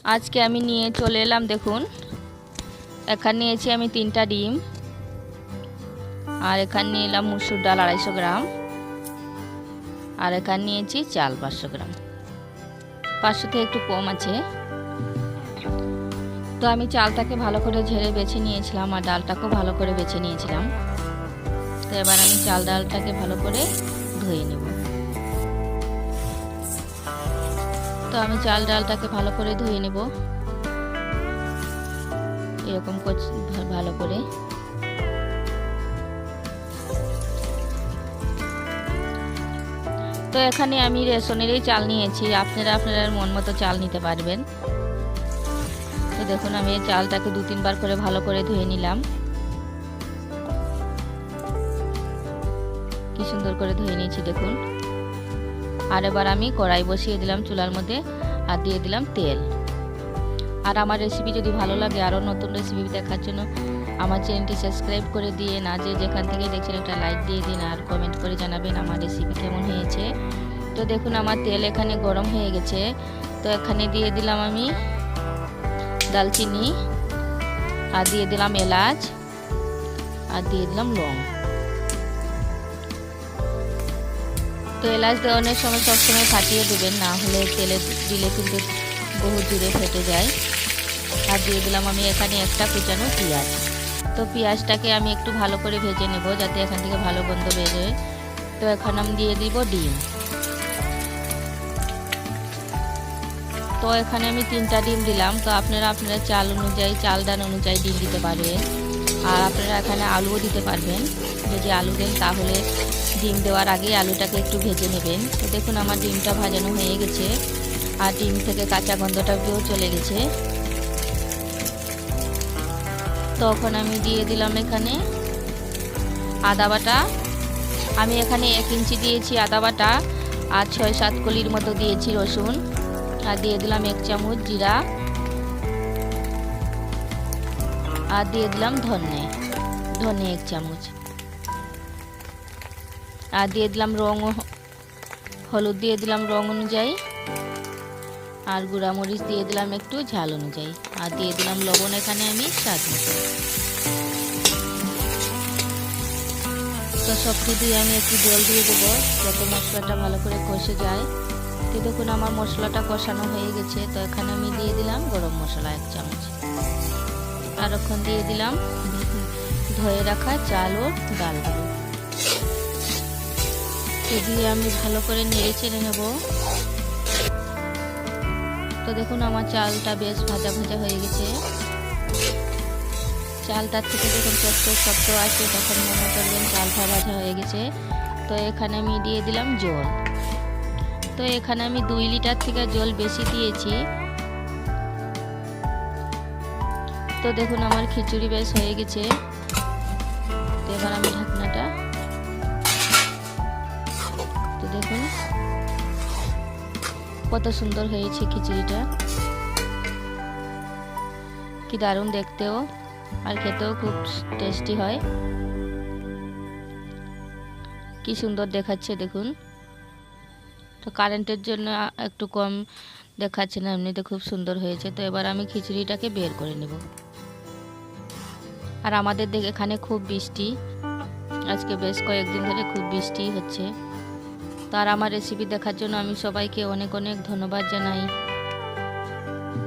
আজকে আমি নিয়ে চলে এলাম। দেখুন, এখানে নিয়েছি আমি 3টা ডিম, আর এখানে নিয়ে এলাম মুসুর ডাল 250 গ্রাম, আর এখানে নিয়েছি চাল 500 গ্রাম। 500 থেকে একটু কম আছে। তো আমি চালটাকে ভালো করে ঝেড়ে বেছে নিয়েছিলাম, আর ডালটাকেও ভালো করে বেছে নিয়েছিলাম। তো এবার আমি চাল ডালটাকে ভালো করে ধুয়ে নেব। তো আমি চাল ডালটাকে ভালো করে ধুয়ে নেব এরকম ভালো করে। তো এখানে আমি রেশনেরই চাল নিয়েছি, আপনারা আপনাদের মন মতো চাল নিতে পারবেন। তো দেখুন, আমি এই চালটাকে 2-3 বার করে ভালো করে ধুয়ে নিলাম। কি সুন্দর করে ধুয়ে নিয়েছি দেখুন। আর এবার আমি কড়াই বসিয়ে দিলাম চুলার মধ্যে, আর দিয়ে দিলাম তেল। আর আমার রেসিপি যদি ভালো লাগে, আরও নতুন রেসিপি দেখার জন্য আমার চ্যানেলটি সাবস্ক্রাইব করে দিয়ে না, যে যেখান থেকে দেখছেন একটা লাইক দিয়ে দিন, আর কমেন্ট করে জানাবেন আমার রেসিপি কেমন হয়েছে। তো দেখুন, আমার তেল এখানে গরম হয়ে গেছে। তো এখানে দিয়ে দিলাম আমি দালচিনি, আর দিয়ে দিলাম এলাচ, আর দিয়ে দিলাম লং। তো এলাচ দেওয়ানোর সময় সবসময় ফাটিয়ে দেবেন, না হলে তেলে দিলে কিন্তু বহু দূরে ফেটে যায়। আর দিয়ে দিলাম আমি এখানে একটা কুচানো পেঁয়াজ। তো পেঁয়াজটাকে আমি একটু ভালো করে ভেজে নেব, যাতে এখান থেকে ভালো গন্ধ বেরোয়। তো এখন আমি দিয়ে দিব ডিম। তো এখানে আমি 3টা ডিম দিলাম। তো আপনারা চাল অনুযায়ী, চাল ডাল অনুযায়ী ডিম দিতে পারবেন। আর আপনারা এখানে আলুও দিতে পারবেন। যদি আলু দেন তাহলে ডিম দেওয়ার আগে আলুটাকে একটু ভেজে নেবেন। তো দেখুন, আমার ডিমটা ভাজানো হয়ে গেছে, আর ডিম থেকে কাঁচা গন্ধটাও চলে গেছে। তখন আমি দিয়ে দিলাম এখানে আদা বাটা। আমি এখানে 1 ইঞ্চি দিয়েছি আদা বাটা, আর 6-7 কলির মতো দিয়েছি রসুন, আর দিয়ে দিলাম 1 চামচ জিরা, আর দিয়ে দিলাম ধনে 1 চামচ, আর দিয়ে দিলাম হলুদ দিয়ে দিলাম রং অনুযায়ী, আর গুঁড়া মরিচ দিয়ে দিলাম একটু ঝাল অনুযায়ী, আর দিয়ে দিলাম লবণ এখানে আমি স্বাদ মতো। তো সব দিয়ে আমি একটু জল দিয়ে দেবো, যাতে মশলাটা ভালো করে কষে যায়। তো দেখুন, আমার মশলাটা কষানো হয়ে গেছে। তো এখানে আমি দিয়ে দিলাম গরম মশলা 1 চামচ, আর এখন দিয়ে দিলাম ধুয়ে রাখা চাল ও ডালগুলো। তো দিয়ে আমি ভালো করে নেড়ে চেড়ে নেব। তো দেখুন, আমার চালটা বেশ ভাজা ভাজা হয়ে গেছে। চালটার থেকে যখন চটচট শব্দ আসে, তখন মনে করবেন চালটা ভাজা হয়ে গেছে। তো এখানে আমি দিয়ে দিলাম জল। তো এখানে আমি 2 লিটার থেকে জল বেশি দিয়েছি। তো দেখুন, আমার খিচুড়ি বেশ হয়ে গেছে। তো এবার আমি ঢাকনাটা, তো দেখুন কত সুন্দর হয়েছে খিচুড়িটা, কি দারুণ দেখতেও, আর খেতেও খুব টেস্টি হয়। কি সুন্দর দেখাচ্ছে দেখুন। তো কারেন্টের জন্য একটু কম দেখাচ্ছে না, এমনিতে খুব সুন্দর হয়েছে। তো এবার আমি খিচুড়িটাকে বের করে নেব। আর আমাদের এখানে খুব বৃষ্টি, আজকে বেশ কয়েকদিন ধরে খুব বৃষ্টি হচ্ছে। তো আর আমার রেসিপি দেখার জন্য আমি সবাইকে অনেক অনেক ধন্যবাদ জানাই।